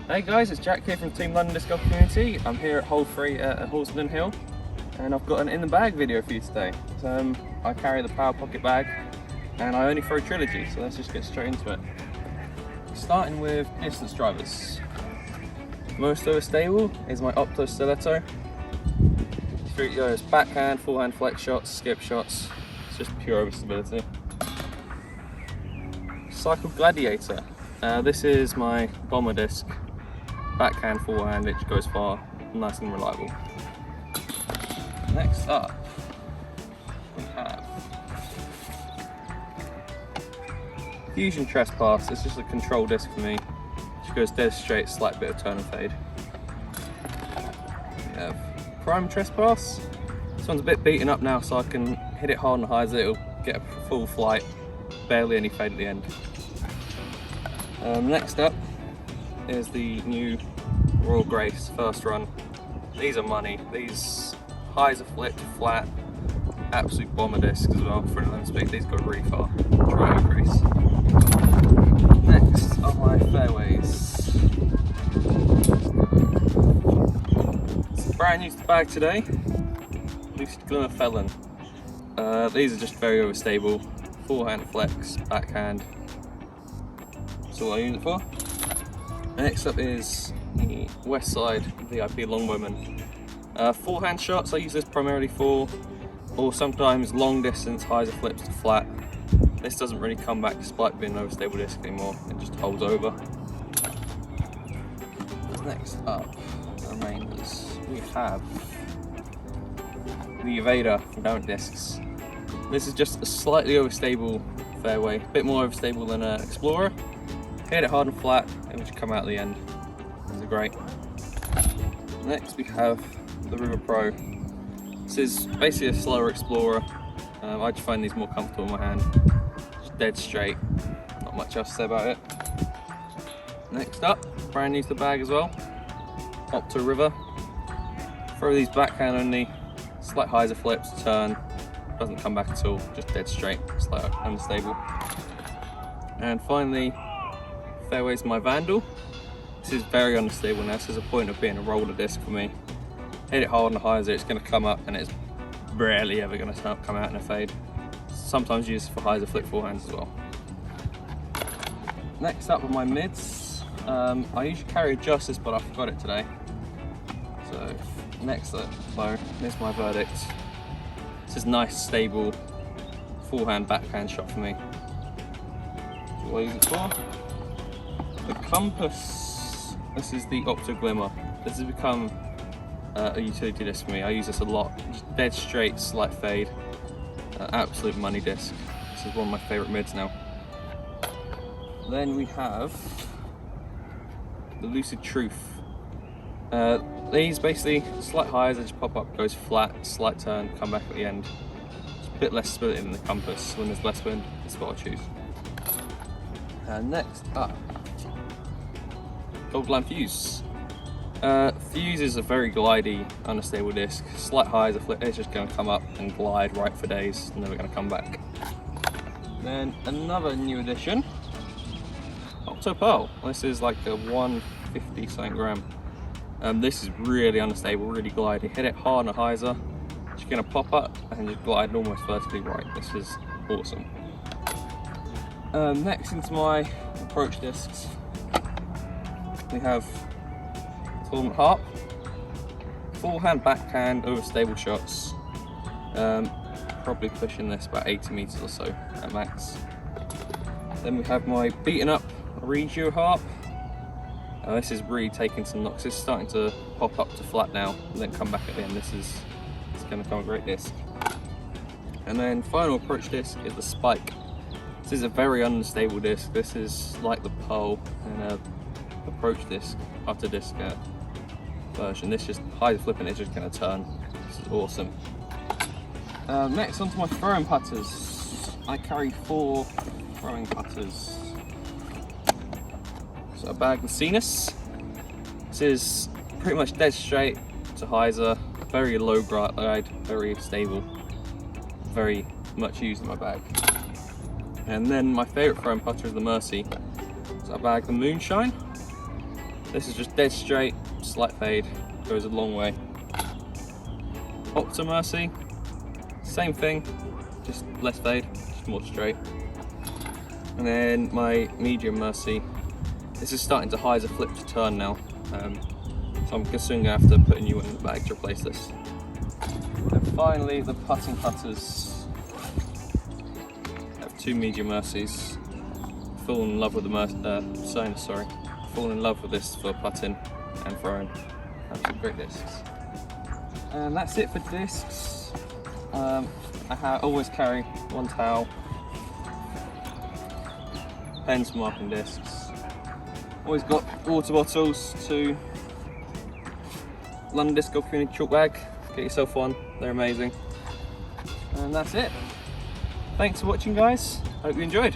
Hey guys, it's Jack here from Team London Disc Golf Community. I'm here at hole 3 at Horsenden Hill, and I've got an in the bag video for you today. I carry the Power Pocket bag and I only throw Trilogy, so let's just get straight into it. Starting with distance drivers. Most overstable is my Opto Stiletto. It goes backhand, forehand flex shots, skip shots. It's just pure overstability. Cycle Gladiator. This is my bomber disc. Backhand, forehand, it goes far, nice and reliable. Next up, we have Fusion Trespass. It's just a control disc for me. It goes dead straight, slight bit of turn and fade. We have Prime Trespass. This one's a bit beaten up now, so I can hit it hard on the highs. It'll get a full flight, barely any fade at the end. Next up is the new Royal Grace first run. These are money. These highs are flipped flat, absolute bomber discs as well for an 11 speed. These go really far. Try Grace. Next are my fairways. It's brand new to the bag today. Lucid Glimmer Felon. These are just very overstable. Forehand flex, backhand. That's all I use it for. Next up is the Westside VIP Longbowman. Forehand shots I use this primarily for, or sometimes long distance highs or flips to flat. This doesn't really come back despite being an overstable disc anymore, it just holds over. Next up, the remainders, we have the Evader from Downwick Discs. This is just a slightly overstable fairway, a bit more overstable than an Explorer. Hit it hard and flat, and we just come out at the end. These are great. Next we have the River Pro. This is basically a slower Explorer. I just find these more comfortable in my hand. Just dead straight, not much else to say about it. Next up, brand new to the bag as well, Opto River. Throw these backhand only, slight hyzer flips, turn, doesn't come back at all, just dead straight, slightly unstable. And finally, fairways my Vandal. This is very unstable now. This is a point of being a roller disc for me. Hit it hard on the hyzer, it's going to come up, and it's rarely ever going to come out in a fade. Sometimes used for hyzer flip forehands as well. Next up are my mids. I usually carry a Justice, but I forgot it today. So next up, here's my verdict. This is nice, stable, forehand, backhand shot for me. That's what I use it for. The Compass, this is the Opto Glimmer. This has become a utility disc for me. I use this a lot. Just dead straight, slight fade. Absolute money disc. This is one of my favourite mids now. Then we have the Lucid Truth. These basically slight highs, they just pop up, goes flat, slight turn, come back at the end. Just a bit less stability than the Compass. When there's less wind, that's what I choose. Next up, Goldline Fuse. Fuse is a very glidey, unstable disc. Slight highs, a flip, it's just going to come up and glide right for days, never going to come back. Then another new addition, Opto Pearl. This is like a 150 something gram. This is really unstable, really glidey. Hit it hard on a hyzer, it's going to pop up and just glide almost vertically right. This is awesome. Next into my approach discs, we have Tournament Harp. Forehand, backhand, overstable shots. Probably pushing this about 80 meters or so at max. Then we have my beaten up Regio Harp. This is really taking some knocks. It's starting to pop up to flat now and then come back at the end. It's going to become a great disc. And then final approach disc is the Spike. This is a very unstable disc. This is like the Pearl in a approach disc, after disc version. This just hyzer flipping, it's just going to turn. This is awesome. Next onto my throwing putters. I carry 4 throwing putters. So a bag with Cenis. This is pretty much dead straight to hyzer, very low glide, very stable, very much used in my bag. And then my favourite throwing putter is the Mercy. So I bag the Moonshine. This is just dead straight, slight fade, goes a long way. Opta Mercy, same thing, just less fade, just more straight. And then my medium Mercy, this is starting to high as a flip to turn now, so I'm soon going to have to put a new one in the bag to replace this. And finally, the putting putters. I have 2 medium Mercies. Fallen in love with the Sonus, sorry. Fallen in love with this for putting and throwing. Absolutely great discs. And that's it for discs. I always carry 1 towel, pens for marking discs. Always got water bottles, 2 London Disc Golf Community chalk bag. Get yourself one, they're amazing. And that's it. Thanks for watching, guys. Hope you enjoyed.